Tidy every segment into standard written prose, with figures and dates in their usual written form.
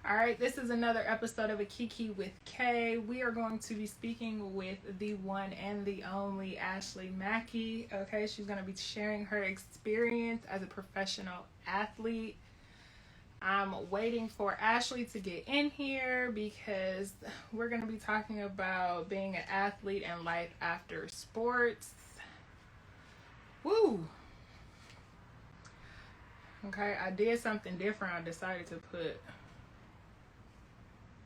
All right, this is another episode of a Kiki with K. We are going to be speaking with the one and the only Ashley Mackey. Okay, she's going to be sharing her experience as a professional athlete. I'm waiting for Ashley to get in here because we're going to be talking about being an athlete and life after sports. Woo! Okay, I did something different. I decided to put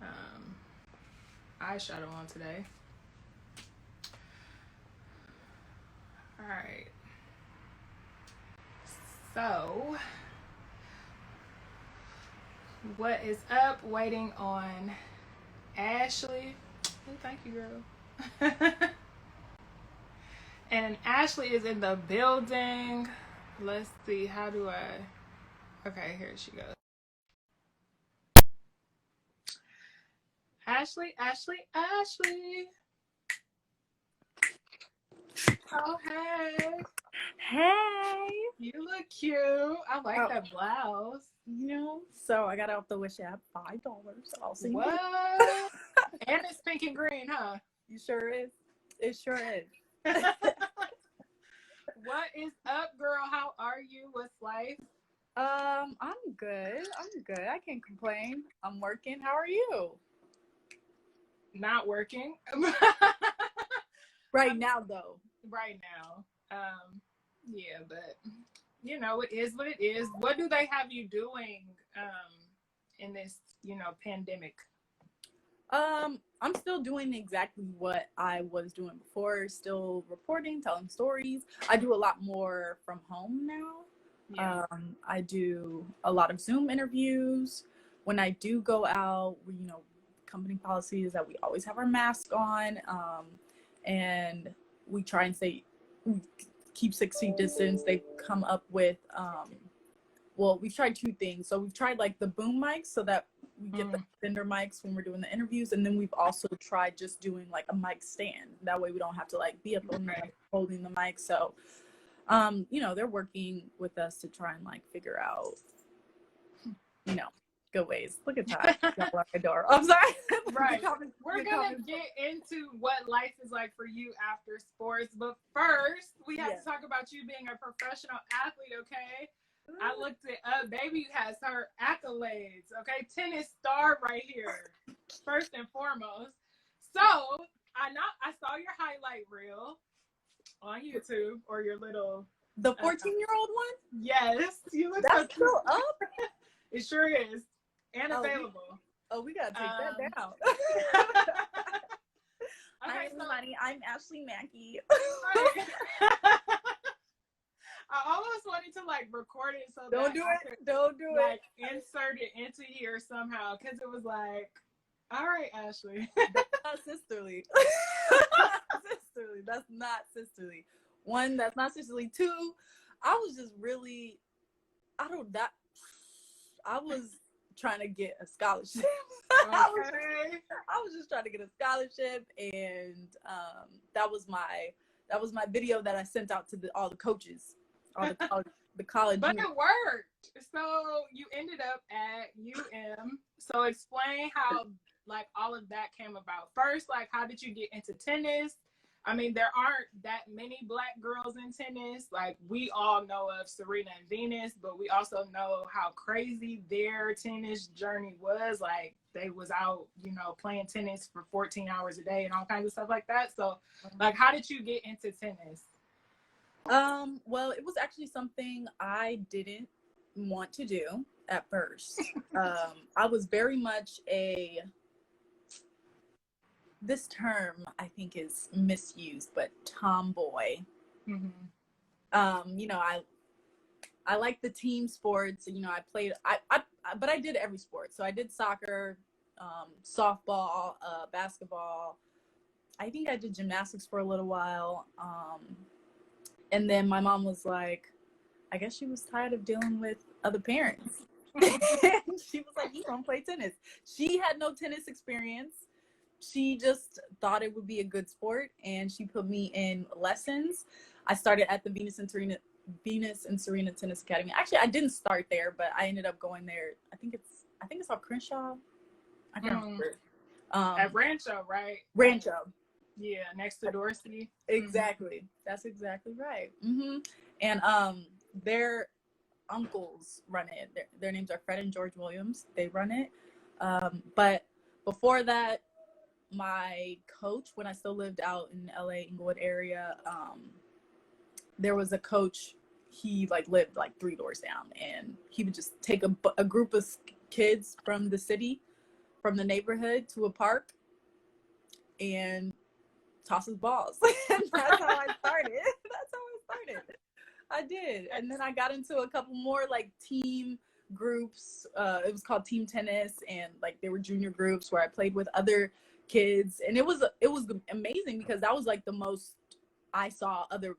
um, eyeshadow on today. All right. So, what is up? Waiting on Ashley. Oh, thank you, girl. And Ashley is in the building. Let's see. How do I? Okay, here she goes. Ashley, Ashley, Ashley. Oh, hey. Hey, You look cute. I like that blouse. so I got off the Wish app $5. I'll see What? you. And it's pink and green, huh? You sure is. It sure is. What is up, girl? How are you? What's life? I'm good. I can't complain. I'm working. How are you? Not working. Right now, though. Right now. Yeah, but it is what it is. What do they have you doing in this, pandemic? I'm still doing exactly what I was doing before, still reporting, telling stories. I do a lot more from home now. Yeah. I do a lot of Zoom interviews. When I do go out, company policy is that we always have our mask on, and we try and we keep 6 feet distance. They come up with, we've tried two things. So we've tried like the boom mics so that we get the vendor mics when we're doing the interviews, and then we've also tried just doing like a mic stand. That way we don't have to like be up on holding the mic. So they're working with us to try and like figure out, good ways. Look at that. Lock the door. I'm sorry. Right. We're going to get into what life is like for you after sports. But first, we have to talk about you being a professional athlete, okay? I looked it up. Baby has her accolades, okay? Tennis star right here, first and foremost. So, I saw your highlight reel on YouTube, or your little... The 14-year-old one? Yes. You look That's still up? It sure is. And available. We gotta take that down. Okay, I'm Ashley Mackey. I almost wanted to like record it so don't do it. Like insert it into here somehow, because it was like, all right, Ashley. That's not sisterly. That's not sisterly. One, that's not sisterly. Two, I was just really, I was trying to get a scholarship. Okay. I was just trying to get a scholarship, and that was my video that I sent out to all the coaches, all the college. But it worked. So you ended up at UM. So explain how like all of that came about. First, like, how did you get into tennis? I mean, there aren't that many Black girls in tennis. Like, we all know of Serena and Venus, but we also know how crazy their tennis journey was. Like, they was out, playing tennis for 14 hours a day and all kinds of stuff like that. So, like, how did you get into tennis? Well, it was actually something I didn't want to do at first. I was very much this term I think is misused, but tomboy. Mm-hmm. I like the team sports. I played. But I did every sport. So I did soccer, softball, basketball. I think I did gymnastics for a little while. And then my mom was like, I guess she was tired of dealing with other parents. And she was like, you don't play tennis. She had no tennis experience. She just thought it would be a good sport, and she put me in lessons. I started at the Venus and Venus and Serena Tennis Academy. Actually, I didn't start there, but I ended up going there. I think it's on Crenshaw. I can't remember. At Rancho, right? Rancho. Yeah, next to Dorsey. Exactly. That's exactly right. And their uncles run it. Their names are Fred and George Williams. They run it. But before that, my coach, when I still lived out in LA, Inglewood area, there was a coach. He like lived like 3 doors down, and he would just take a group of kids from the city, from the neighborhood, to a park and tosses balls. And that's how I started. I did. And then I got into a couple more like team groups. It was called team tennis, and like there were junior groups where I played with other kids, and it was amazing because that was like the most I saw other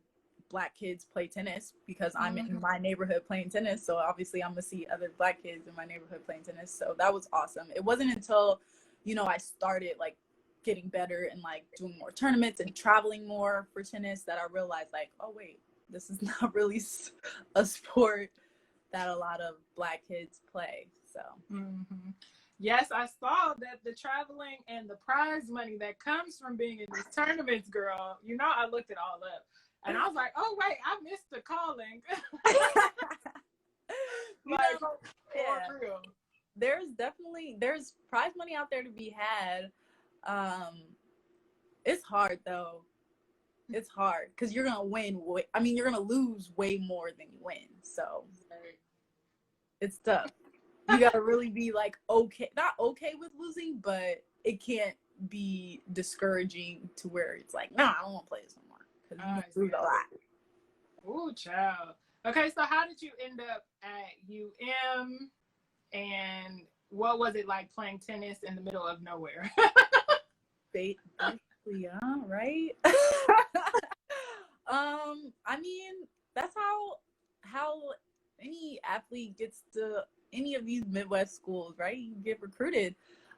Black kids play tennis, because I'm in my neighborhood playing tennis. So obviously I'm gonna see other Black kids in my neighborhood playing tennis. So that was awesome. It wasn't until, I started like getting better and like doing more tournaments and traveling more for tennis that I realized like, oh wait, this is not really a sport that a lot of Black kids play. So yes, I saw that the traveling and the prize money that comes from being in these tournaments, girl. I looked it all up, and I was like, oh wait, I missed the calling. For real. There's prize money out there to be had. It's hard though. It's hard because you're gonna you're gonna lose way more than you win. So it's tough. You gotta really be like not okay with losing, but it can't be discouraging to where it's like, nah, I don't want to play this no more because you lose a lot. Ooh, child. Okay, so how did you end up at UM, and what was it like playing tennis in the middle of nowhere? Basically, yeah, right. I mean, that's how any athlete gets to any of these Midwest schools, right? You get recruited.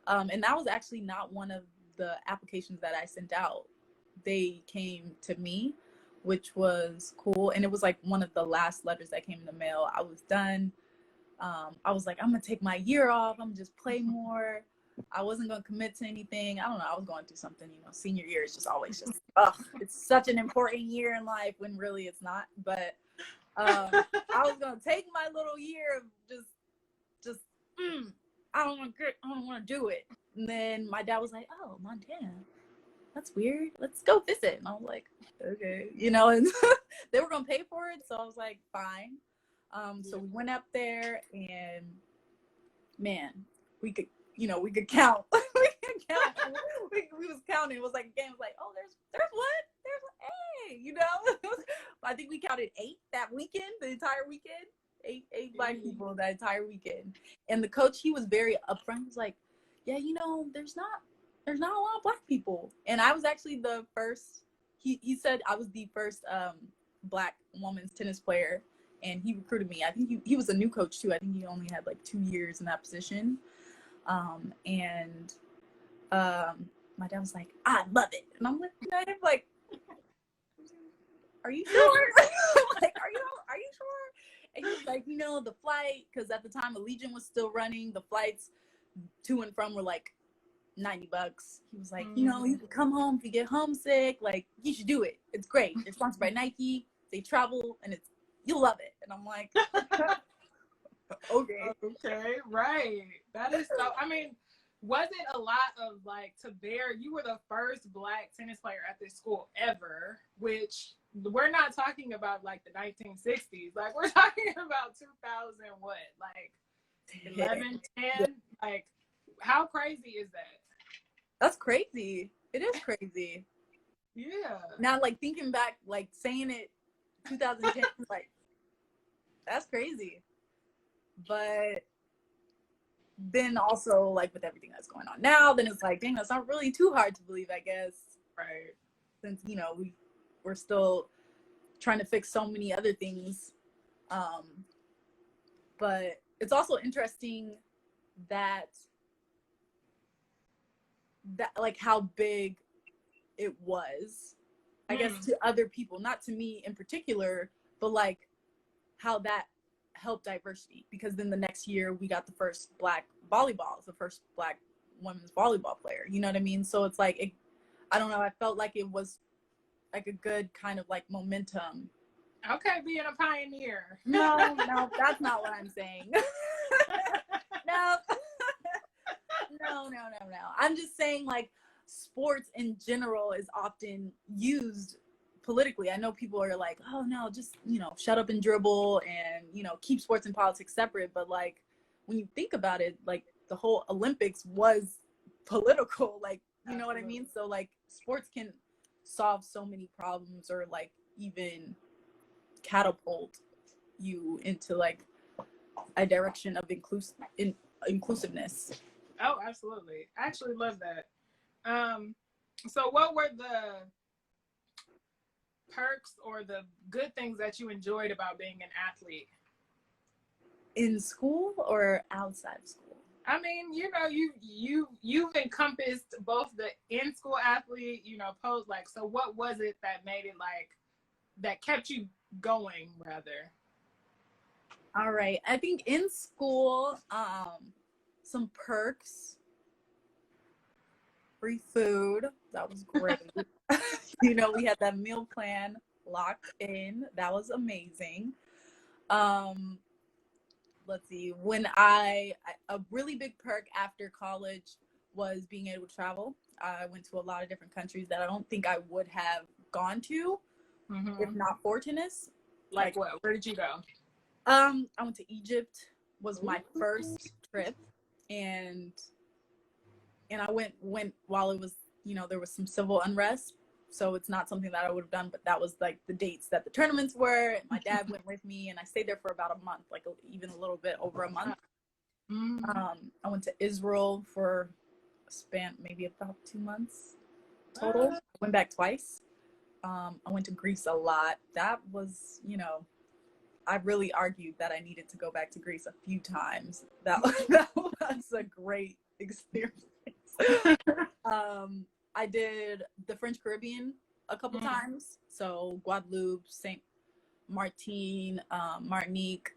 And that was actually not one of the applications that I sent out. They came to me, which was cool. And it was like one of the last letters that came in the mail. I was done. I was like, I'm gonna take my year off. I'm gonna just play more. I wasn't gonna commit to anything. I don't know. I was going through something, senior year is just always just, it's such an important year in life when really it's not. But I was gonna take my little year of just I don't want to do it. And then my dad was like, oh, Montana, that's weird. Let's go visit. And I was like, okay, and they were gonna pay for it, so I was like, fine. So we went up there, and man, we could count. we was counting. It was like a game. It was like, oh, there's hey, I think we counted 8 that weekend, the entire weekend. 8 Black people that entire weekend. And the coach, he was very upfront. He was like, yeah, there's not a lot of Black people. And I was actually the first. He said I was the first Black women's tennis player, and he recruited me. I think he was a new coach too. I think he only had like 2 years in that position. My dad was like, I love it. And I'm looking at him like, are you sure? Like, are you sure? And he was like, the flight, because at the time Allegiant was still running, the flights to and from were like $90. He was like, you can come home if you get homesick. Like, you should do it. It's great. They're sponsored by Nike. They travel, and you'll love it. And I'm like, okay, right. That is so. Was it a lot of like to bear? You were the first Black tennis player at this school ever, which we're not talking about like the 1960s. Like, we're talking about 2000, what, like 11, 10? Like, how crazy is that? That's crazy. It is crazy. Yeah. Now, like, thinking back, like, saying it 2010, like, that's crazy. But then also, like, with everything that's going on now, then it's like, dang, that's not really too hard to believe, I guess. Right. Since, we're still trying to fix so many other things. But it's also interesting that like how big it was, I guess, to other people, not to me in particular, but like how that helped diversity, because then the next year we got the first black women's volleyball player. You know what I mean? So it's like, I don't know. I felt like it was like a good kind of like momentum. Okay, being a pioneer. No, that's not what I'm saying. No. No. I'm just saying, like, sports in general is often used politically. I know people are like, oh no, just, shut up and dribble and, keep sports and politics separate. But like, when you think about it, like the whole Olympics was political, like, you know what I mean? So like sports can solve so many problems, or like even catapult you into like a direction of inclusiveness. Oh, absolutely. I actually love that. So what were the perks or the good things that you enjoyed about being an athlete? In school or outside of school? I mean, you've encompassed both the in-school athlete, post, like, so what was it that made it like, that kept you going rather? All right. I think in school, some perks, free food. That was great. We had that meal plan locked in. That was amazing. Let's see. A really big perk after college was being able to travel. I went to a lot of different countries that I don't think I would have gone to if not for tennis. Like what? Where did you go? I went to Egypt, was my first trip, and I went while it was, there was some civil unrest, so it's not something that I would have done, but that was like the dates that the tournaments were, and my dad went with me, and I stayed there for about a month, like even a little bit over a month. I went to Israel for a span, maybe about 2 months total. I went back twice. I went to Greece a lot. That was, I really argued that I needed to go back to Greece a few times. That was a great experience. I did the French Caribbean a couple times. So Guadeloupe, Saint Martin, Martinique,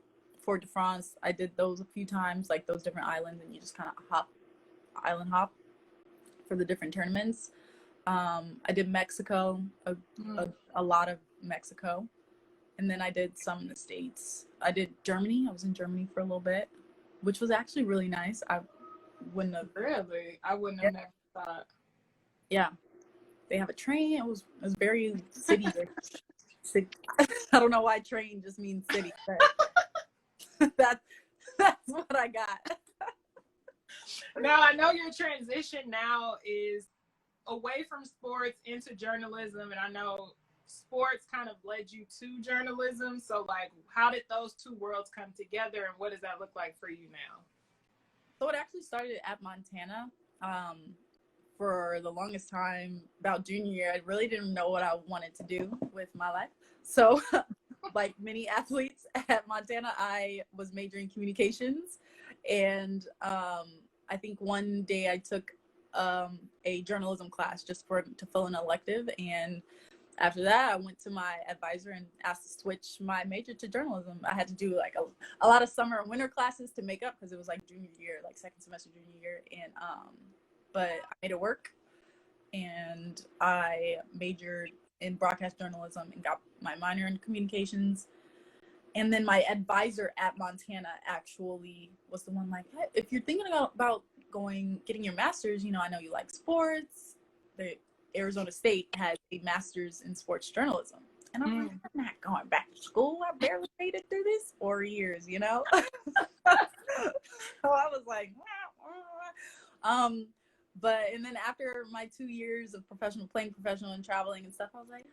Fort de France. I did those a few times, like those different islands, and you just kind of island hop for the different tournaments. I did Mexico, a lot of Mexico. And then I did some in the States. I did Germany. I was in Germany for a little bit, which was actually really nice. I wouldn't have never thought. Yeah. They have a train. It was very city-ish. I don't know why train just means city, but that's what I got. Now, I know your transition now is away from sports into journalism, and I know sports kind of led you to journalism. So like, how did those two worlds come together, and what does that look like for you now? So it actually started at Montana. For the longest time, about junior year, I really didn't know what I wanted to do with my life. So like many athletes at Montana, I was majoring in communications. And I think one day I took a journalism class just to fill an elective. And after that, I went to my advisor and asked to switch my major to journalism. I had to do like a lot of summer and winter classes to make up, because it was like junior year, like second semester junior year. And but I made it work, and I majored in broadcast journalism and got my minor in communications. And then my advisor at Montana actually was the one like, hey, if you're thinking about getting your master's, I know you like sports. The Arizona State has a master's in sports journalism. And I'm like, I'm not going back to school. I barely made it through this 4 years, So I was like, and then after my 2 years of playing professional and traveling and stuff, I was like,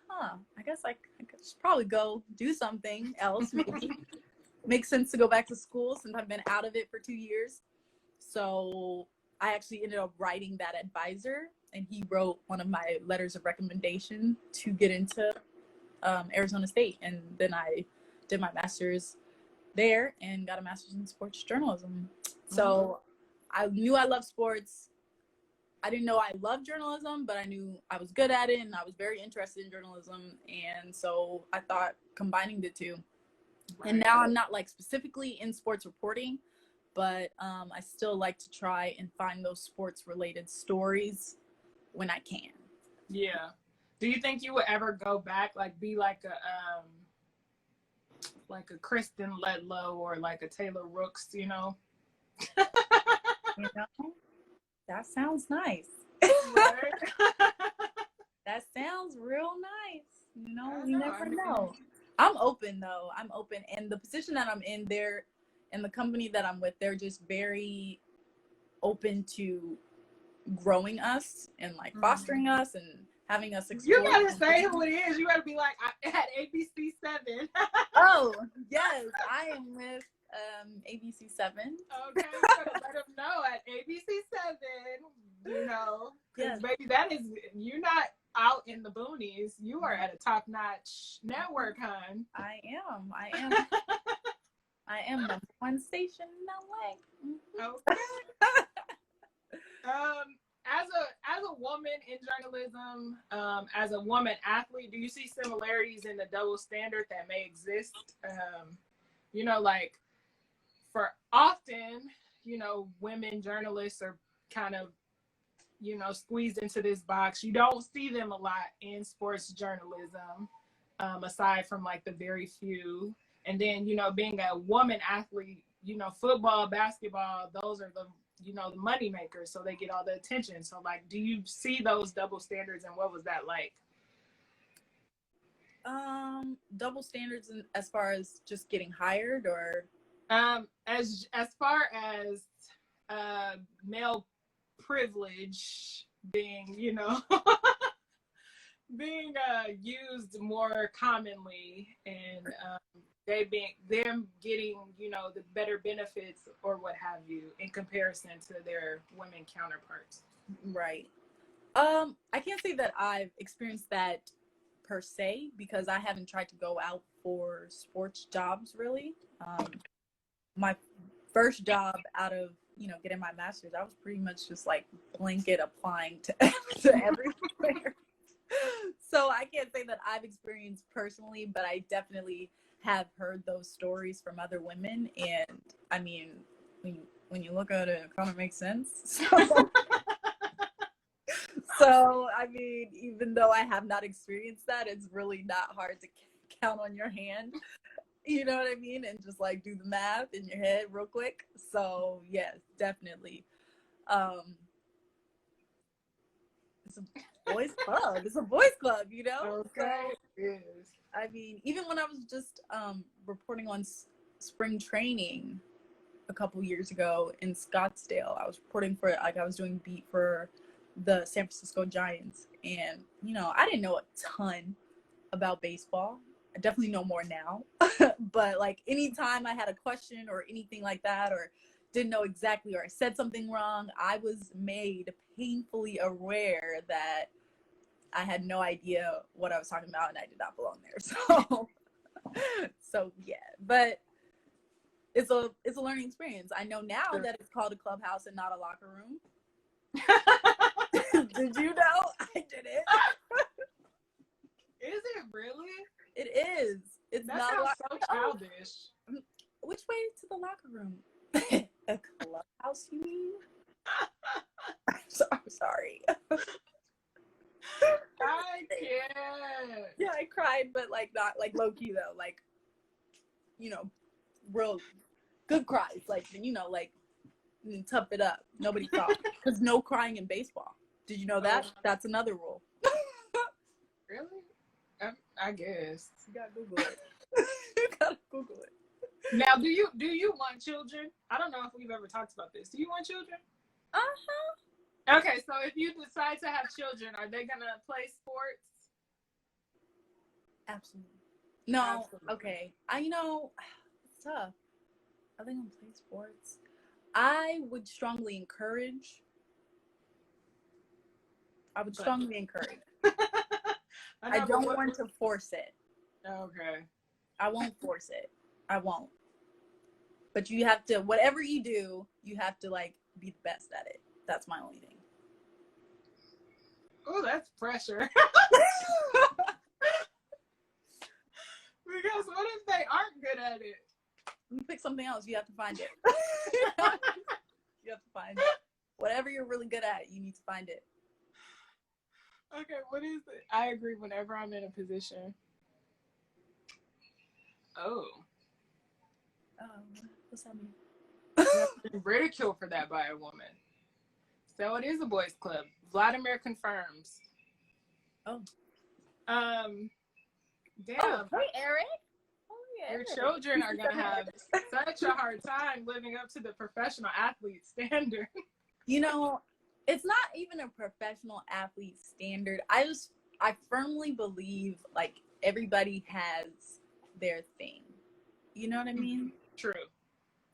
I guess I could probably go do something else. Maybe makes sense to go back to school since I've been out of it for 2 years. So I actually ended up writing that advisor, and he wrote one of my letters of recommendation to get into Arizona State. And then I did my master's there and got a master's in sports journalism. So I knew I loved sports. I didn't know I loved journalism, but I knew I was good at it, and I was very interested in journalism. And so I thought combining the two Right. And now I'm not like specifically in sports reporting, but I still like to try and find those sports related stories when I can. Yeah. Do you think you would ever go back, like be like a Kristen Ledlow or like a Taylor Rooks, you know? You know, that sounds nice. Right. That sounds real nice. You know, I you know. never I mean, know. I'm open though. I'm open, and the position that I'm in there, and the company that I'm with, they're just very open to growing us and like fostering us and having us you explore. gotta say who it is. You gotta be like, I had ABC 7. Oh yes, I am with ABC 7. Okay, you gotta let them know at ABC 7. You know, because Yes. baby, that is, you're not out in the boonies. You are at a top-notch network, hon. I am. I am number one station in LA. Okay. As a woman in journalism, as a woman athlete, do you see similarities in the double standard that may exist? You know, like for often, you know, women journalists are kind of, you know, squeezed into this box. You don't see them a lot in sports journalism, aside from like the very few. And then, you know, being a woman athlete, you know, football, basketball, those are the, you know, the money makers, so they get all the attention. So like, do you see those double standards, and what was that like? Double standards as far as just getting hired, or As far as male privilege being, you know, being used more commonly, and them getting, you know, the better benefits or what have you in comparison to their women counterparts. right? I can't say that I've experienced that per se because I haven't tried to go out for sports jobs really. My first job out of, you know, getting my master's, I was pretty much just like blanket applying to everywhere. So I can't say that I've experienced personally, but I definitely have heard those stories from other women. And I mean, when you look at it, it kind of makes sense. So, I mean, even though I have not experienced that, it's really not hard to count on your hand. You know what I mean? And just like do the math in your head real quick. So, yes, definitely. It's a boys club. It's a boys club, you know? Okay. So, Yes. I mean, even when I was just reporting on spring training a couple years ago in Scottsdale, I was reporting for, like, I was doing beat for the San Francisco Giants. And, you know, I didn't know a ton about baseball. I definitely know more now. But, like, anytime I had a question or anything like that, or didn't know exactly, or I said something wrong, I was made painfully aware that I had no idea what I was talking about and I did not belong there. So yeah, but it's a learning experience. I know now that it's called a clubhouse and not a locker room. Did you know? I didn't. Is it really? It is. It's That not sounds so childish. Which way to the locker room? A clubhouse, you mean? I'm sorry. I can't. Yeah, I cried, but like not like low key though. Like, you know, real good cries. Like, you know, like tough it up. Nobody saw because no crying in baseball. Did you know that? That's another rule. Really? I guess. You gotta Google it. You gotta Google it. Now, do you want children? I don't know if we've ever talked about this. Do you want children? Okay, so if you decide to have children, are they gonna play sports? Absolutely. No. Absolutely. Okay. You know, it's tough. Are they gonna play sports? I would strongly encourage. I don't want to force it. Okay. I won't force it. I won't. But you have to, whatever you do, you have to like be the best at it. That's my only thing. Oh, that's pressure. Because what if they aren't good at it? You pick something else. You have to find it. You have to find it. Whatever you're really good at, you need to find it. Okay, what is it? I agree whenever I'm in a position. Oh. What's that mean? I've been ridiculed for that by a woman. So it is a boys' club. Vladimir confirms. Oh. Damn. Oh, hey, Eric. Your children are going to have such a hard time living up to the professional athlete standard. You know, it's not even a professional athlete standard. I firmly believe, like, everybody has their thing. You know what I mean? True.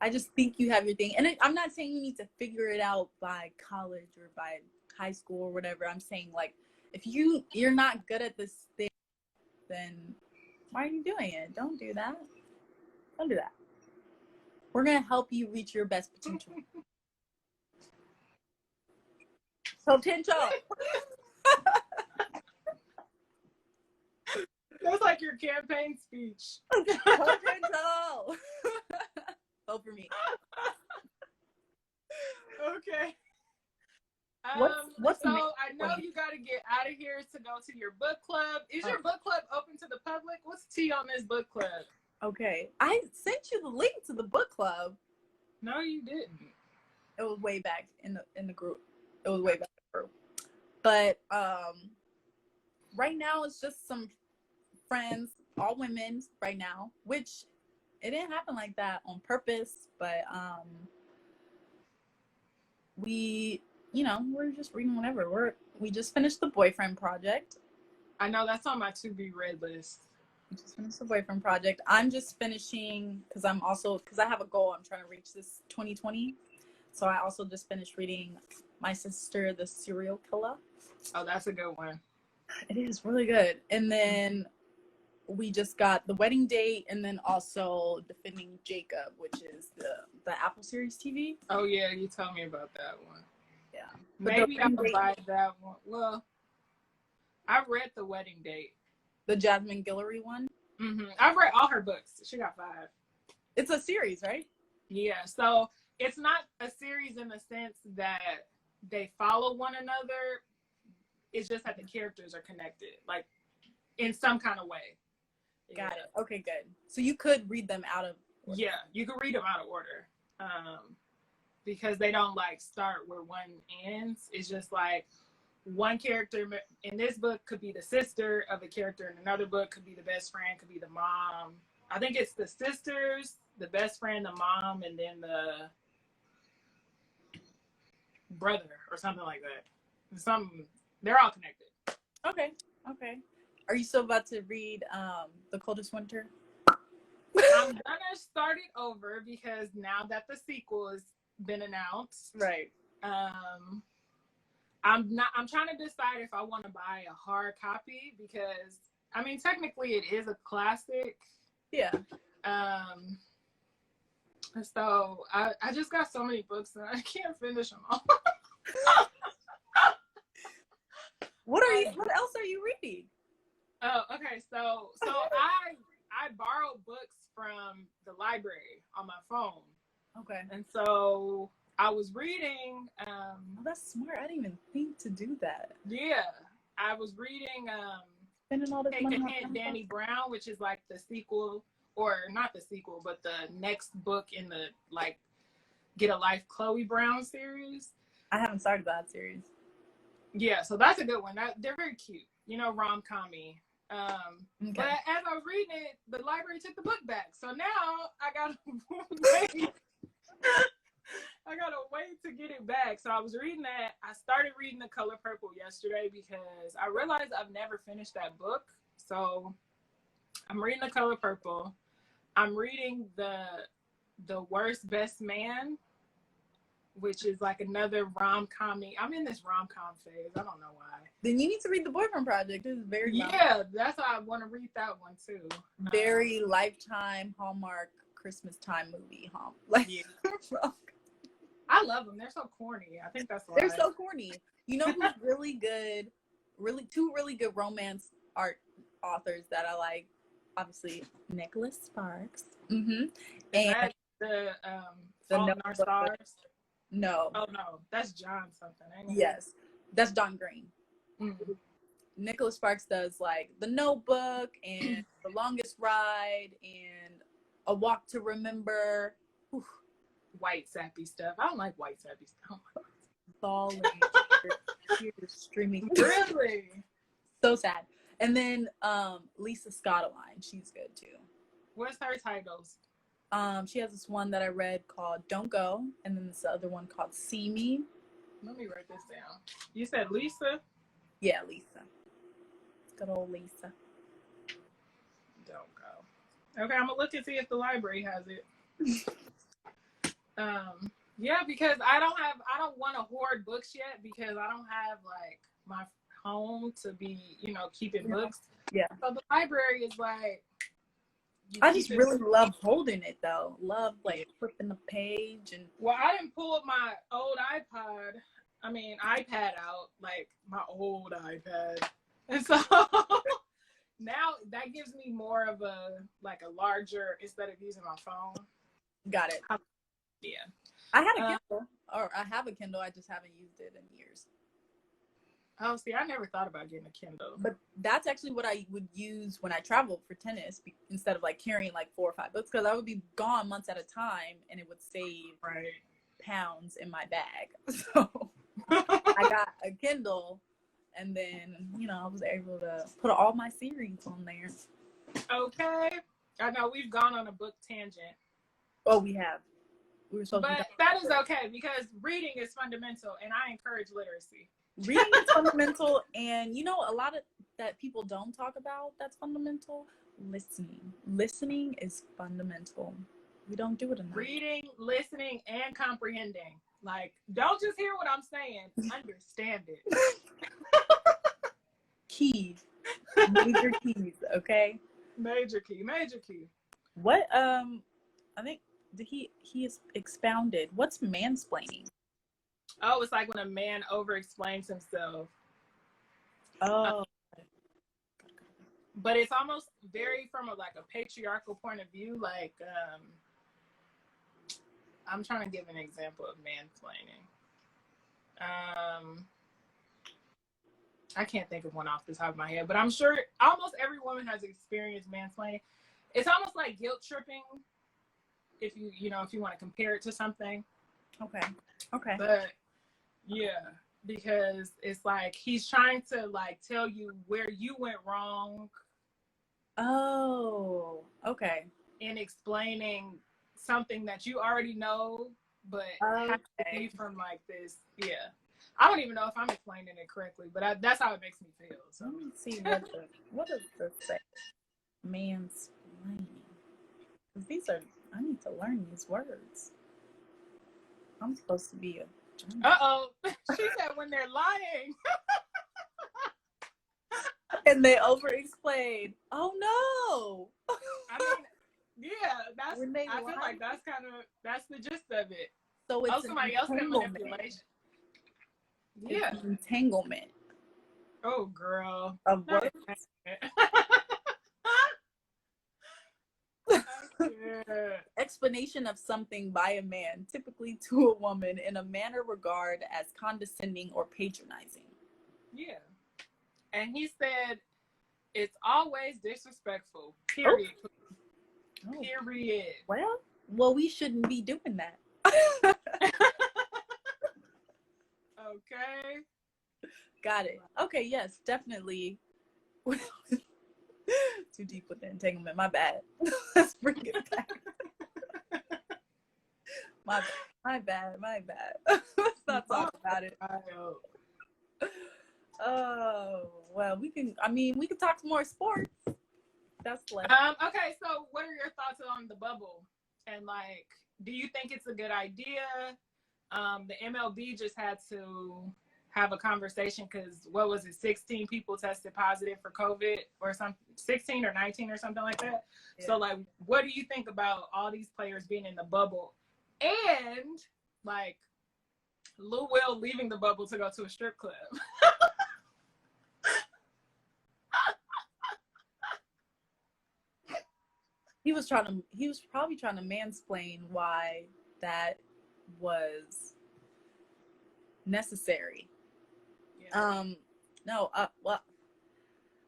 I just think you have your thing. And I'm not saying you need to figure it out by college or by high school or whatever. I'm saying, like, if you're not good at this thing, then why are you doing it? Don't do that. Don't do that. We're going to help you reach your best potential. Potential. That's like your campaign speech. Potential. Vote for me. Okay. What's so I know you got to get out of here to go to your book club. Is your book club open to the public? What's the tea on this book club? Okay. I sent you the link to the book club. No, you didn't. It was way back in the group. It was way back in the group. But right now it's just some friends, all women right now, which it didn't happen like that on purpose, but we're just reading whatever. We just finished the boyfriend project. I know that's on my to be read list. We just finished the boyfriend project. I'm just finishing because I have a goal. I'm trying to reach this 2020. So I also just finished reading My Sister, the Serial Killer. Oh, that's a good one. It is really good. And then we just got The Wedding Date, and then also Defending Jacob, which is the Apple Series TV. Oh yeah, you told me about that one. Yeah. Maybe I'll buy that one. Well, I read The Wedding Date. The Jasmine Guillory one? Mm-hmm. I've read all her books. She got 5. It's a series, right? Yeah, so it's not a series in the sense that they follow one another. It's just that the characters are connected, like in some kind of way. Got it. Okay, good. So you could read them out of order. Yeah, you could read them out of order. Because they don't like start where one ends. It's just like one character in this book could be the sister of a character in another book, could be the best friend, could be the mom. I think it's the sisters, the best friend, the mom, and then the brother or something like that. They're all connected. Okay. Are you still about to read The Coldest Winter? I'm gonna start it over because now that the sequel has been announced, right? I'm trying to decide if I want to buy a hard copy because I mean technically it is a classic. Yeah. So I just got so many books and I can't finish them all. What else are you reading? Oh, okay. So I borrowed books from the library on my phone. Okay. And so I was reading. That's smart. I didn't even think to do that. Yeah, I was reading. Spending all this Take money a on Hint, Danny Brown, which is like the sequel, or not the sequel, but the next book in the like Get a Life Chloe Brown series. I haven't started that series. Yeah, so that's a good one. They're very cute, rom-com-y. Okay. But as I was reading it, the library took the book back. So now I gotta wait. I gotta wait to get it back. So I was reading that. I started reading The Color Purple yesterday because I realized I've never finished that book. So I'm reading The Color Purple. I'm reading the Worst Best Man, which is like another rom-com-y. I'm in this rom-com phase. I don't know why. Then you need to read The Boyfriend Project. It's very that's how I want to read that one too. Very Lifetime Hallmark Christmas time movie, Like, yeah. I love them. They're so corny. I think that's why. They're so corny. You know who's really good? Two really good romance art authors that I like. obviously Nicholas Sparks. Mm-hmm. Is And that the the Fault in Our Notebook. Stars? No. Oh no, that's John something, ain't it? Yes, that's John Green. Mm. Nicholas Sparks does like The Notebook and The Longest Ride and A Walk to Remember. Whew. White sappy stuff. I don't like white sappy stuff. Oh Bawling, tears streaming. really? So sad. And then Lisa Scottoline, she's good too. What's her titles? She has this one that I read called Don't Go, and then this other one called See Me. Let me write this down. You said Lisa? Yeah, Lisa. Good old Lisa. Don't Go. Okay, I'm gonna look and see if the library has it. Yeah, because I don't want to hoard books yet because I don't have like my home to be, keeping books. Yeah. So the library is like. I just really love holding it though. Love like flipping the page and. Well, I didn't pull up my old iPad out, like my old iPad, and so now that gives me more of a larger instead of using my phone. Got it. Yeah. I had a Kindle, or I have a Kindle. I just haven't used it in years. Oh, see, I never thought about getting a Kindle. But that's actually what I would use when I traveled for tennis instead of like carrying like 4 or 5 books, because I would be gone months at a time and it would save pounds in my bag. So I got a Kindle and then, I was able to put all my series on there. Okay. I know we've gone on a book tangent. Oh, we have. We were supposed but that is okay because reading is fundamental and I encourage literacy. Reading is fundamental, and a lot of that people don't talk about that's fundamental. Listening is fundamental. We don't do it enough. Reading, listening, and comprehending. Like, don't just hear what I'm saying, understand it. Key. Major keys, okay? Major key. What I think he is expounded. What's mansplaining? Oh, it's like when a man over-explains himself. Oh. But it's almost very from a patriarchal point of view. Like, I'm trying to give an example of mansplaining. I can't think of one off the top of my head, but I'm sure almost every woman has experienced mansplaining. It's almost like guilt tripping, if you want to compare it to something. Okay. But yeah, because it's like he's trying to tell you where you went wrong. Oh, okay. In explaining something that you already know, but has to be from this. Yeah. I don't even know if I'm explaining it correctly, but that's how it makes me feel. So let me see what does this say? Mansplaining. I need to learn these words. I'm supposed to be a Uh-oh. She said when they're lying. And they over-explain. Oh no. I mean, yeah, I feel like that's the gist of it. So it's somebody else can manipulation. Yeah. It's entanglement. Oh girl. Of words. Explanation of something by a man, typically to a woman, in a manner regarded as condescending or patronizing. Yeah. And he said it's always disrespectful. Period. Oh. Period. Well, we shouldn't be doing that. Okay. Got it. Okay, yes, definitely. Too deep with the entanglement. My bad. Let's bring it back. My bad. Let's not talk about it. Oh, well, we can talk some more sports. That's less. Okay, so what are your thoughts on the bubble? And do you think it's a good idea? The MLB just had to have a conversation because 16 people tested positive for COVID or something, 16 or 19 or something like that. Yeah. So what do you think about all these players being in the bubble and Lou Will leaving the bubble to go to a strip club? he was probably trying to mansplain why that was necessary. Yeah. No, well,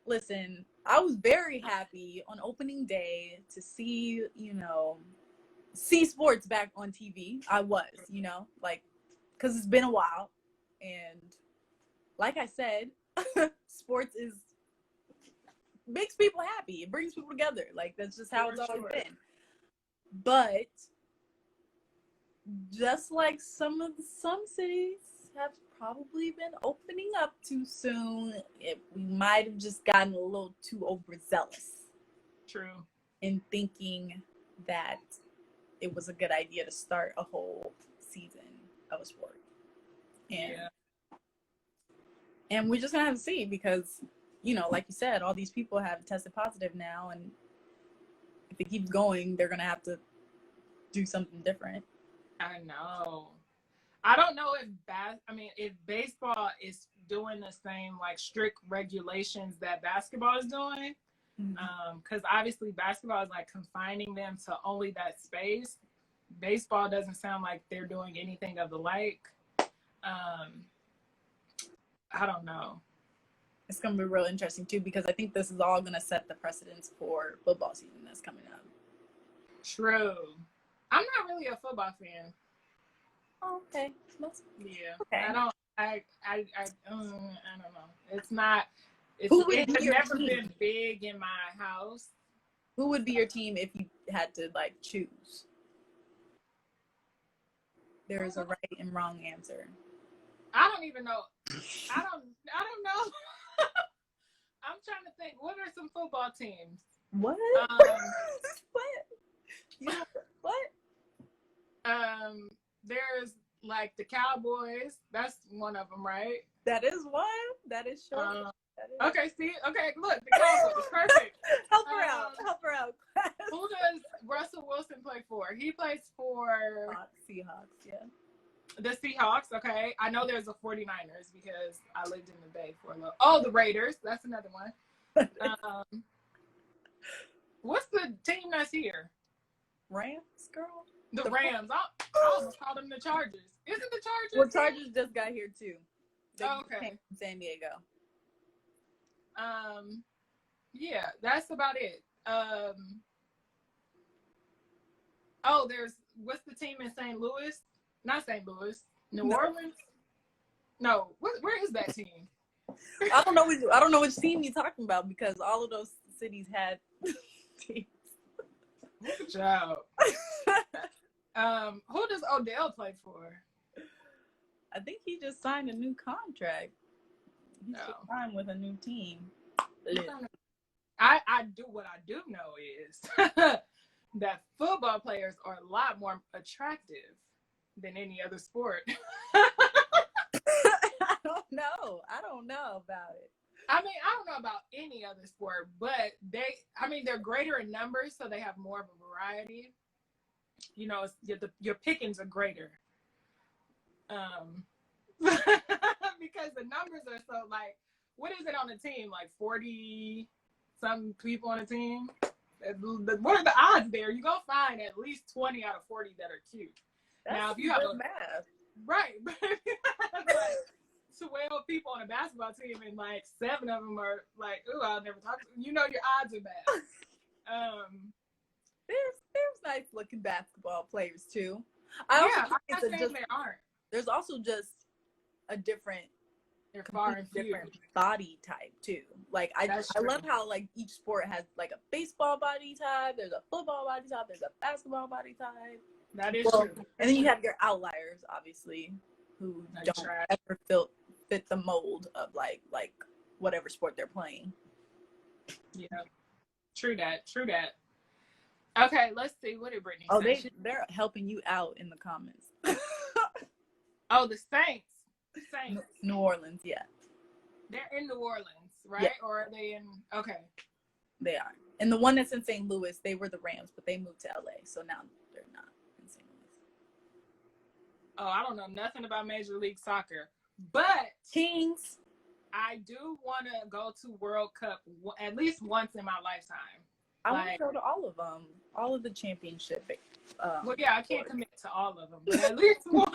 listen, I was very happy on opening day to see, see sports back on TV. I was, like, because it's been a while. And like I said, sports makes people happy. It brings people together. Like, that's just how it's always been. But just like some cities have probably been opening up too soon, we might have just gotten a little too overzealous. True. In thinking that it was a good idea to start a whole season of a sport. And we're just gonna have to see because, like you said, all these people have tested positive now, and if it keeps going, they're gonna have to do something different. I know. I don't know if baseball is doing the same like strict regulations that basketball is doing. Because obviously basketball is like confining them to only that space. Baseball doesn't sound like they're doing anything of the like. I don't know. It's going to be real interesting too, because I think this is all going to set the precedence for football season that's coming up. True. I'm not really a football fan. Oh, okay. Yeah. Okay. I don't know. It's not. It's never been big in my house. Who would be your team if you had to like choose? There is a right and wrong answer. I don't even know. I don't know. I'm trying to think. What are some football teams? What? What? Yeah. What? There's like the Cowboys. That's one of them, right? That is one. That is sure. Okay, see? Okay, look, the Cowboys. Perfect. Help her out. Help her out. Who does Russell Wilson play for? He plays for Seahawks, yeah. The Seahawks, okay. I know there's the 49ers because I lived in the Bay for a little. Oh, the Raiders. That's another one. What's the team that's here? Rams, girl. The Rams. I almost called them the Chargers. Isn't the Chargers? Well, Chargers just got here too. They okay. Came from San Diego. Yeah, that's about it. What's the team in St. Louis? Not St. Louis. New Orleans? No. Where is that team? I don't know which team you're talking about because all of those cities had teams. Good job. Who does Odell play for? I think he just signed a new contract. He just signed with a new team. I do what I do know is that football players are a lot more attractive than any other sport. I don't know about it. I mean, I don't know about any other sport, but they're greater in numbers, so they have more of a variety. Your pickings are greater. Because the numbers are so like, what is it on the team? Like 40 some people on a team? What are the odds there? You're going to find at least 20 out of 40 that are cute. That's now, if you have math. Right. But if you have like 12 people on a basketball team and like 7 of them are like, ooh, I'll never talk to you. Your odds are bad. There's nice looking basketball players too. I'm not saying there aren't. There's also just a different body type too. Like I love how like each sport has like a baseball body type, there's a football body type, there's a basketball body type. That is true. And then you have your outliers, obviously, who don't ever fit the mold of like whatever sport they're playing. Yeah. True that. Okay, let's see. What did Brittany say? They're helping you out in the comments. Oh, the Saints. New Orleans, yeah. They're in New Orleans, right? Yeah. Or are they in? Okay. They are. And the one that's in St. Louis, they were the Rams, but they moved to LA, so now they're not in St. Louis. Oh, I don't know nothing about Major League Soccer, but Kings. I do want to go to World Cup at least once in my lifetime. I want to go to all of them, all of the championship. Well, yeah, I can't commit to all of them, but at least one.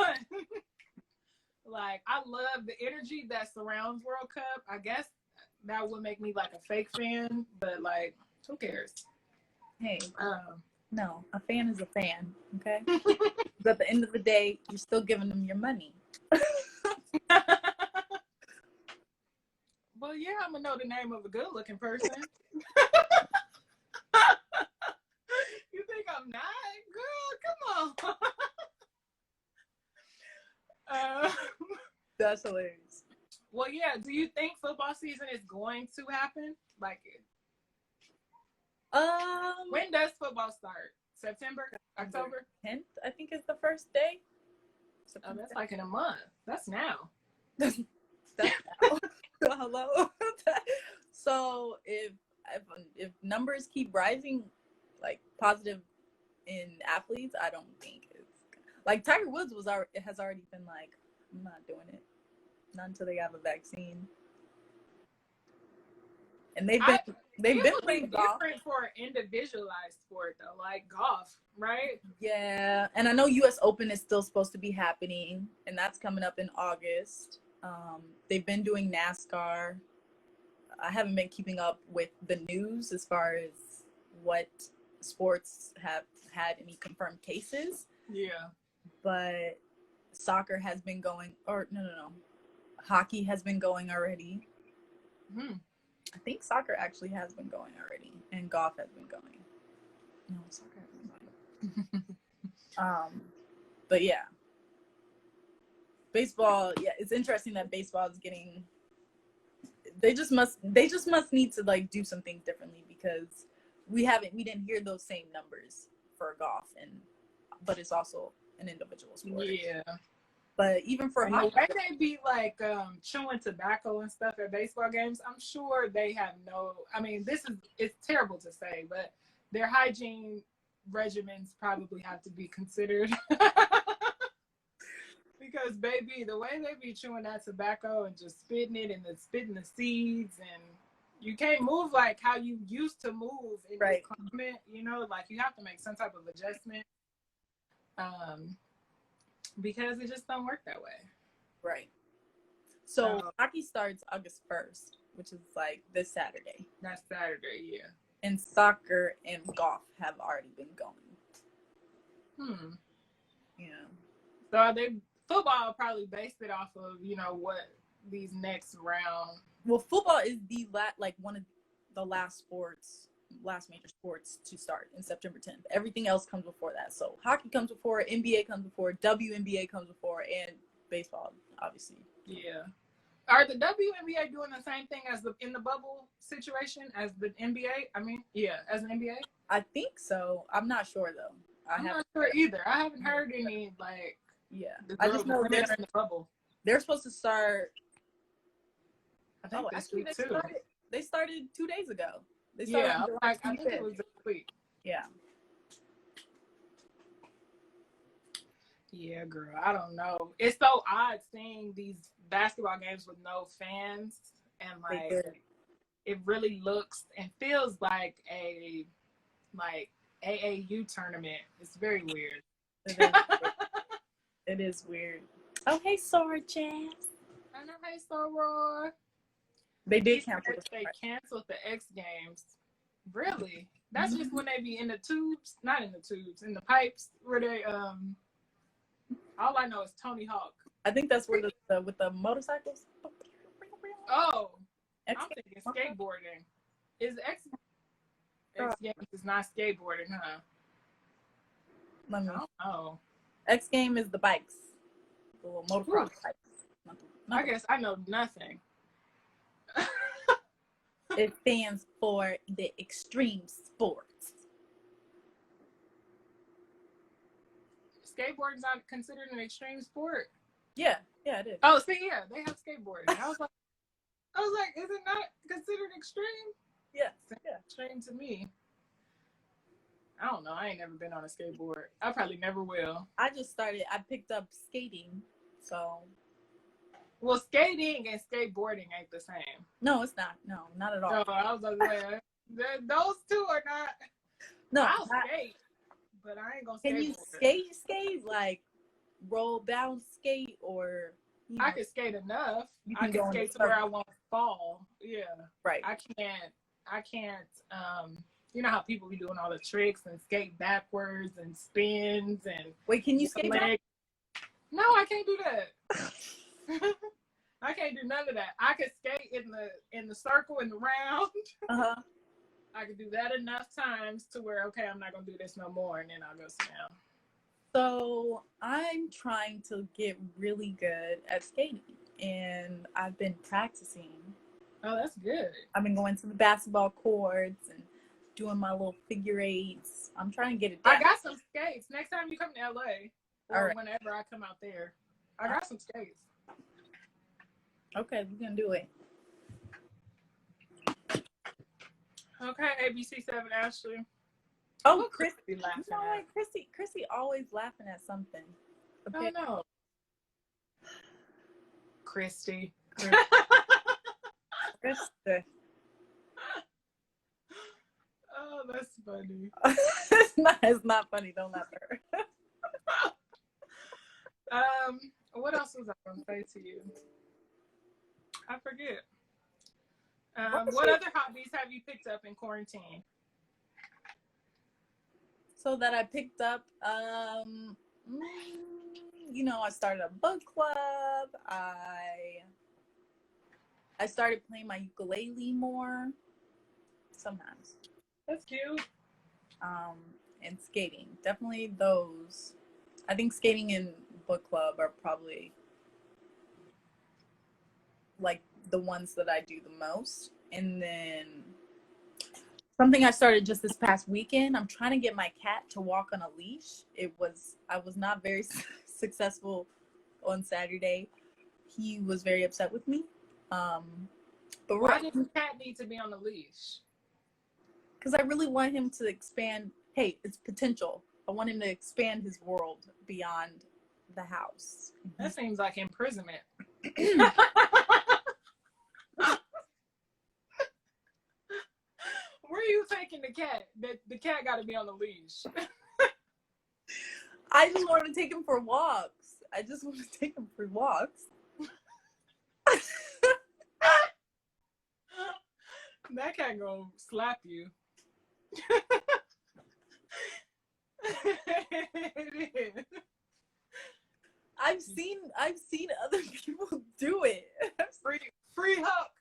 Like, I love the energy that surrounds World Cup. I guess that would make me like a fake fan, but like, who cares? Hey, no, a fan is a fan, okay? But at the end of the day, you're still giving them your money. Well, yeah, I'm gonna know the name of a good-looking person. You think I'm not? Girl, come on. That's hilarious. Well, yeah. Do you think football season is going to happen? Like, when does football start? September, October? 10th, I think, is the first day. Oh, that's like in a month. That's now. That's now. Hello. So if numbers keep rising, like positive in athletes, I don't think it's like Tiger Woods has already been like, I'm not doing it, not until they have a vaccine. And they've been playing golf. Different for an individualized sport though, like golf, right? Yeah, and I know U.S. Open is still supposed to be happening, and that's coming up in August. They've been doing NASCAR. I haven't been keeping up with the news as far as what sports have had any confirmed cases. Yeah. But soccer has been going, or no. Hockey has been going already. I think soccer actually has been going already, and golf has been going. No, soccer hasn't been going. But yeah. Baseball, yeah, it's interesting that baseball is getting. They just must need to like do some things differently because we didn't hear those same numbers for golf, but it's also an individual sport. Yeah. But even for hockey, the way they be like chewing tobacco and stuff at baseball games, I'm sure they have no. I mean, it's terrible to say, but their hygiene regimens probably have to be considered. Because, baby, the way they be chewing that tobacco and just spitting it and then spitting the seeds, and you can't move like how you used to move in this climate, you know, like you have to make some type of adjustment because it just don't work that way. Right. So hockey starts August 1st, which is like this Saturday. That's Saturday, yeah. And soccer and golf have already been going. Yeah. So are they... Football probably based it off of, you know, what these next round. Well, football is one of the last major sports to start in September 10th. Everything else comes before that. So hockey comes before, NBA comes before, WNBA comes before, and baseball, obviously. Yeah. Are the WNBA doing the same thing as in the bubble situation as the NBA? I mean, yeah, as an NBA? I think so. I'm not sure though. I'm not sure either. I haven't heard any like. Yeah, I just know they're in the bubble. They're supposed to start. I think actually, they started 2 days ago. They started I think it was this week. Yeah. Yeah, girl. I don't know. It's so odd seeing these basketball games with no fans, and like it really looks and feels like a AAU tournament. It's very weird. It is weird. Oh, hey, Sora Jazz. I know, hey, Sora. They canceled the X Games. Really? That's just when they be in the tubes, not in the tubes, in the pipes where they all I know is Tony Hawk. I think that's where with the motorcycles. Oh, I'm thinking skateboarding. Is X Games is not skateboarding, huh? I don't know. X Game is the bikes, the little motocross bikes. I guess I know nothing. It stands for the extreme sports. Skateboarding's not considered an extreme sport. Yeah, it is. Oh, see, yeah, they have skateboarding. I was like, is it not considered extreme? Yeah. Extreme to me. I don't know. I ain't never been on a skateboard. I probably never will. I picked up skating, so. Well, skating and skateboarding ain't the same. No, it's not. No, not at all. So I was like, Those two are not. No, I'll skate, but I ain't gonna skate. Can you skate like roll, bounce, skate, or I can skate enough. I can can skate to where I won't fall. Yeah, right. I can't. You know how people be doing all the tricks and skate backwards and spins and. Wait, can you skate back? No, I can't do that. I can't do none of that. I can skate in the circle, in the round. I can do that enough times to where, okay, I'm not going to do this no more, and then I'll go sit down. So I'm trying to get really good at skating, and I've been practicing. Oh, that's good. I've been going to the basketball courts and doing my little figure eights. I'm trying to get it down. I got some skates. Next time you come to LA, or whenever I come out there, I got some skates. Okay, we're going to do it. Okay, ABC7 Ashley. Oh, Christy laughing. You know what? Christy always laughing at something. Okay. Oh no. Christy. Christy. Oh, that's funny. It's not funny. Don't laugh at her. What else was I gonna say to you? I forget. What other hobbies have you picked up in quarantine? So that I picked up, you know, I started a book club. I started playing my ukulele more. Sometimes. That's cute. And skating. Definitely those. I think skating and book club are probably like the ones that I do the most. And then something I started just this past weekend, I'm trying to get my cat to walk on a leash. I was not very successful on Saturday. He was very upset with me. But why does the cat need to be on the leash? Because I really want him to expand. Hey, it's potential. I want him to expand his world beyond the house. That seems like imprisonment. Where are you taking the cat? The cat got to be on the leash. I just want to take him for walks. That cat gonna slap you. It is. I've seen other people do it. Free Huck.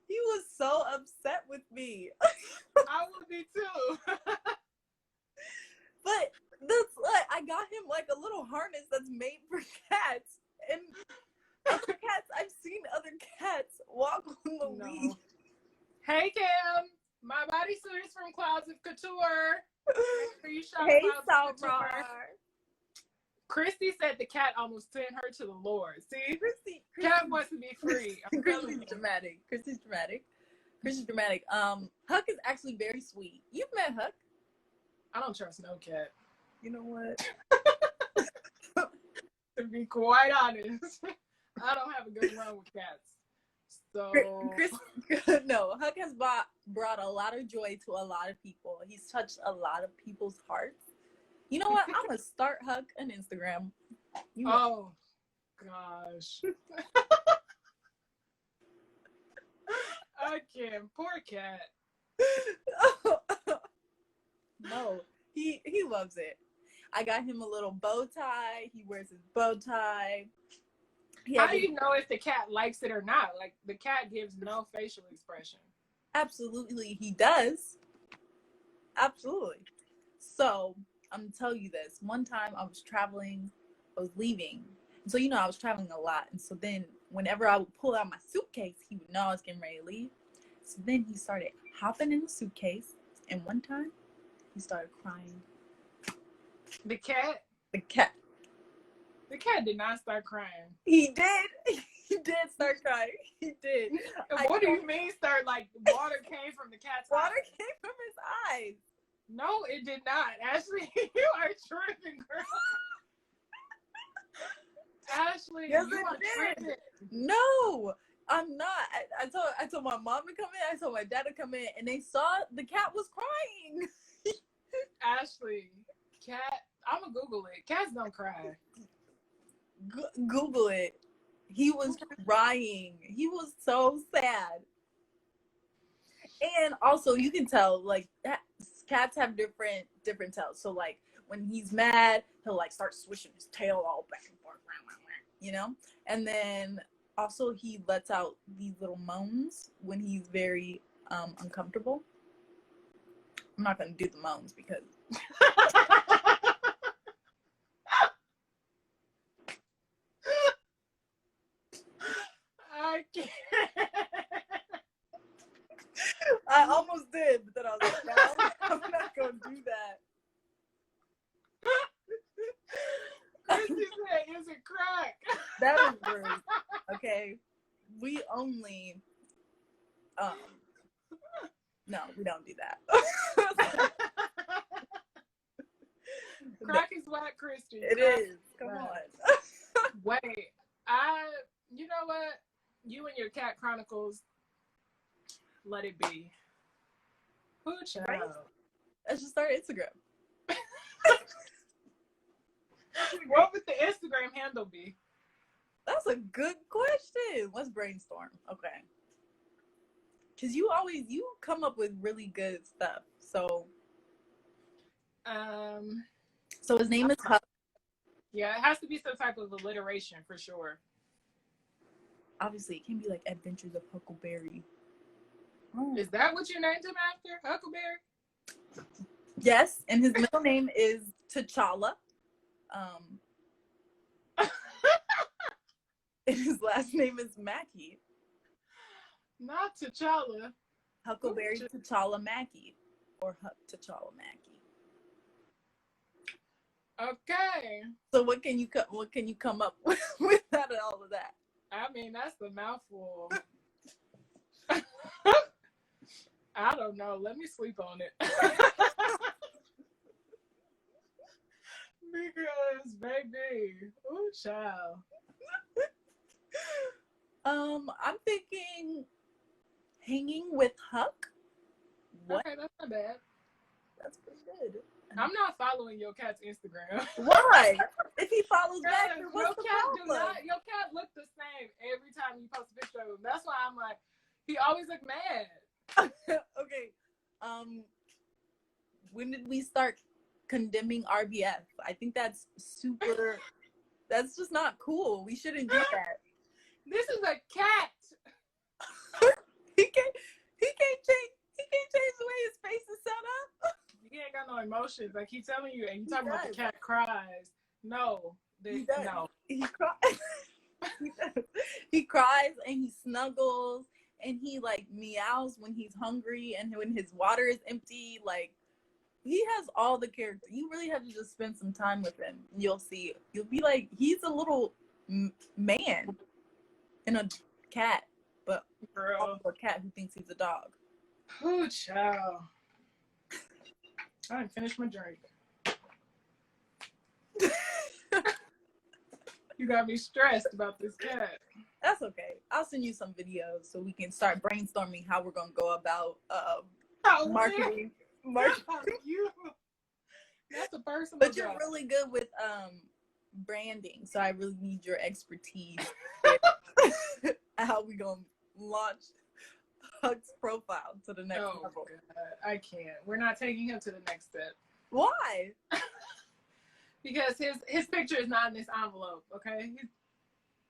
He was so upset with me. I would be too. But that's like, I got him like a little harness that's made for cats, and other cats, I've seen other cats walk on the leash. Hey Kim, my bodysuit is from Clouds of Couture. Hey Salvar. Christy said the cat almost sent her to the Lord. See, Christy cat wants to be free. Christy's dramatic. Christy's dramatic. Huck is actually very sweet. You've met Huck. I don't trust no cat. You know what? To be quite honest, I don't have a good run with cats. So no, Huck has brought a lot of joy to a lot of people. He's touched a lot of people's hearts. You know what? I'm gonna start Huck on Instagram. Oh gosh. I can't. Poor cat. No, he loves it. I got him a little bow tie. He wears his bow tie. How do you know if the cat likes it or not? Like, the cat gives no facial expression. Absolutely, he does. Absolutely. So, I'm going to tell you this. One time I was traveling, I was leaving. So, you know, I was traveling a lot. And so then whenever I would pull out my suitcase, he would know I was getting ready to leave. So then he started hopping in the suitcase. And one time, he started crying. The cat? The cat. The cat did not start crying. He did. He did start crying. He did. What do you mean start? Like, water came from the cat's water eyes? Came from his eyes. No, it did not. Ashley, you are tripping, girl. Ashley, Yes, you are it did. tripping. No, I'm not. I told my mom to come in. I told my dad to come in, and they saw the cat was crying. Ashley, cat. I'm gonna Google it. Cats don't cry. Google it. He was crying. He was so sad. And also, you can tell like cats have different tails. So like when he's mad, he'll like start swishing his tail all back and forth, you know. And then also he lets out these little moans when he's very uncomfortable. I'm not gonna do the moans because I can't. I almost did, but then I was like, no, I'm not gonna do that. Chrissy said, "Is it crack?" That is rude. Okay, we only no, we don't do that. Crack is whack, Christy. It Crack is. Come on. Wait, you know what? You and your cat chronicles, let it be. Who child? Right? Let's just start Instagram. What would the Instagram handle be? That's a good question. Let's brainstorm. Okay. Because you come up with really good stuff. So his name is Huck. Yeah, it has to be some type of alliteration for sure. Obviously, it can be like Adventures of Huckleberry. Oh. Is that what you named him after? Huckleberry? Yes, and his middle name is T'Challa. And his last name is Mackey. Not T'Challa. Huckleberry T'Challa Mackey. Or Huck T'Challa Mackey. Okay. So what can you come up with out of all of that? I mean, that's the mouthful. I don't know. Let me sleep on it. Because, baby, ooh, child. I'm thinking hanging with Huck. What? Okay, that's not bad. That's pretty good. I'm not following your cat's Instagram. Why? If he follows back, then what's the problem? Your cat look the same every time you post a picture of him. That's why I'm like, he always look mad. Okay. When did we start condemning RBF? I think that's super. That's just not cool. We shouldn't do that. This is a cat. He can't change the way his face is set up. He ain't got no emotions. Like he's telling you, and you talking about the cat cries. No, no. He cries. He cries and he snuggles and he like meows when he's hungry and when his water is empty. Like he has all the character. You really have to just spend some time with him. You'll see. You'll be like, he's a little man and a cat, but also a cat who thinks he's a dog. Oh, child. I didn't finish my drink. You got me stressed about this cat. That's okay. I'll send you some videos so we can start brainstorming how we're gonna go about marketing. You. That's a personal. But you're really good with branding, so I really need your expertise. How we gonna launch Huck's profile to the next level? God, I can't. We're not taking him to the next step. Why? Because his picture is not in this envelope. Okay,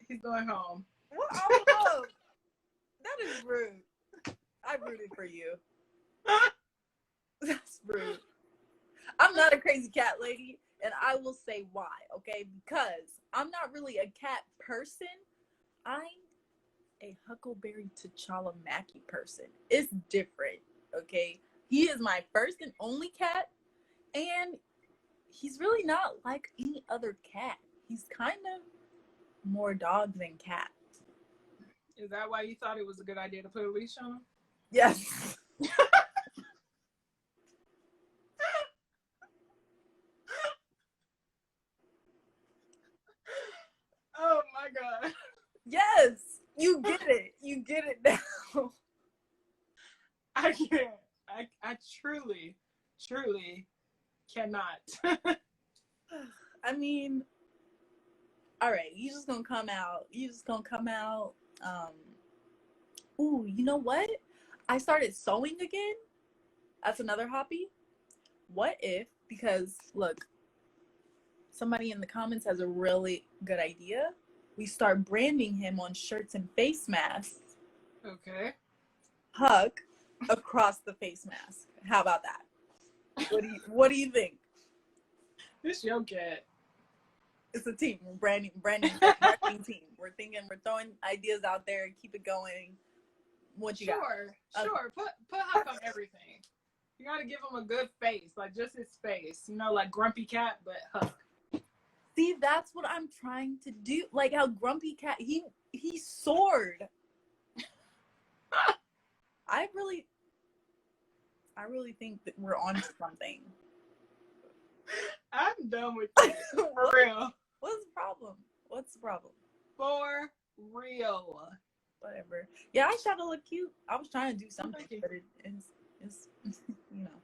he's going home. What envelope? That is rude. I rooted for you. That's rude. I'm not a crazy cat lady, and I will say why. Okay, because I'm not really a cat person. I'm a Huckleberry T'Challa Mackey person. It's different, okay? He is my first and only cat, and he's really not like any other cat. He's kind of more dog than cat. Is that why you thought it was a good idea to put a leash on him? Yes. Oh Yes, you get it. You get it now. I can't. I truly, truly cannot. I mean, all right, you just gonna come out. You just gonna come out. Ooh, you know what? I started sewing again. That's another hobby. What if, because look, somebody in the comments has a really good idea. We start branding him on shirts and face masks. Okay. Hug across the face mask. How about that? What do you think? This your cat. It's a team. We're branding marketing team. We're thinking, we're throwing ideas out there, keep it going. What you got? Sure. Put Huck on everything. You gotta give him a good face, like just his face. You know, like Grumpy Cat, but Huck. See, that's what I'm trying to do. Like how Grumpy Cat, he soared. I really think that we're on to something. I'm done with you. For real. What's the problem? For real. Whatever. Yeah, I try to look cute. I was trying to do something, but it's you know.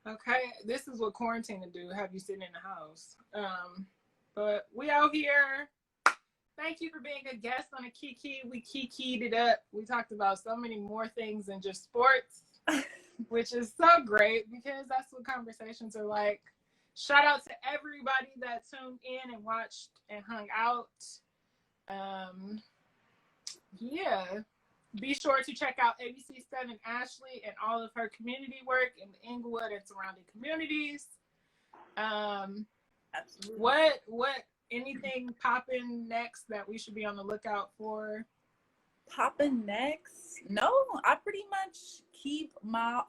Okay, this is what quarantine to do. Have you sitting in the house? But we out here. Thank you for being a guest on a Kiki. We kikied it up. We talked about so many more things than just sports, which is so great because that's what conversations are like. Shout out to everybody that tuned in and watched and hung out. Yeah. Be sure to check out ABC7 Ashley and all of her community work in the Inglewood and surrounding communities. Absolutely. What anything popping next that we should be on the lookout for? Popping next? No, I pretty much keep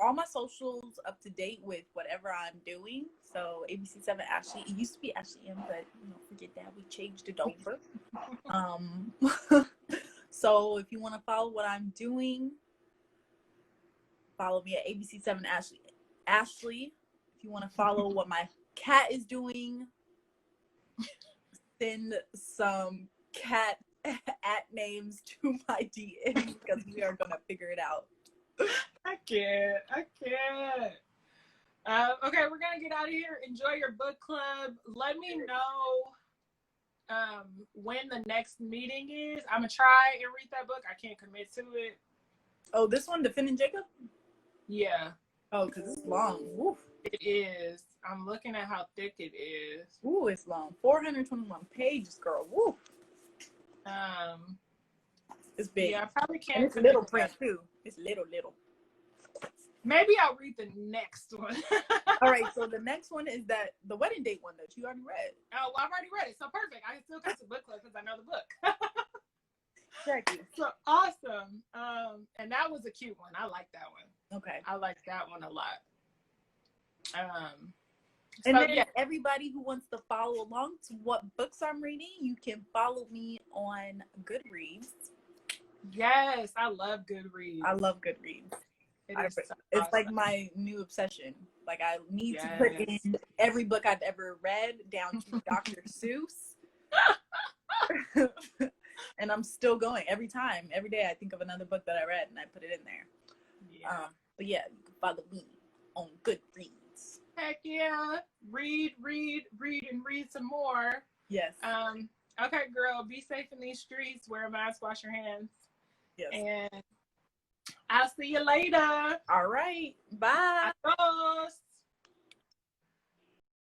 all my socials up to date with whatever I'm doing. So ABC7 Ashley. It used to be Ashley M, but forget that, we changed it over. So if you want to follow what I'm doing, follow me at ABC7 Ashley. If you want to follow what my cat is doing, send some cat at names to my DM because we are gonna figure it out. I can't. Okay, we're gonna get out of here. Enjoy your book club. Let me know when the next meeting is. I'm gonna try and read that book. I can't commit to it. Oh, this one, Defending Jacob? Yeah. Oh, because it's long. Woo. It is. I'm looking at how thick it is. Ooh, it's long. 421 pages, girl. Woo. It's big. Yeah, I probably can't. And it's little print too. It's little. Maybe I'll read the next one. All right, so the next one is the wedding date one that you already read. Oh, well, I've already read it, so perfect. I can still come to book club because I know the book. Exactly. So awesome. And that was a cute one. I like that one. Okay. I like that one a lot. And so, then yeah. everybody who wants to follow along to what books I'm reading, you can follow me on Goodreads. Yes, I love Goodreads. I love Goodreads. It's awesome. like my new obsession. Like I need to put in every book I've ever read down to Dr. Seuss. And I'm still going every day I think of another book that I read and I put it in there. Yeah. But yeah, you can follow me on Goodreads. Heck yeah. Read, and read some more. Yes. Okay, girl, be safe in these streets. Wear a mask, wash your hands. Yes. And I'll see you later. All right. Bye. Adios.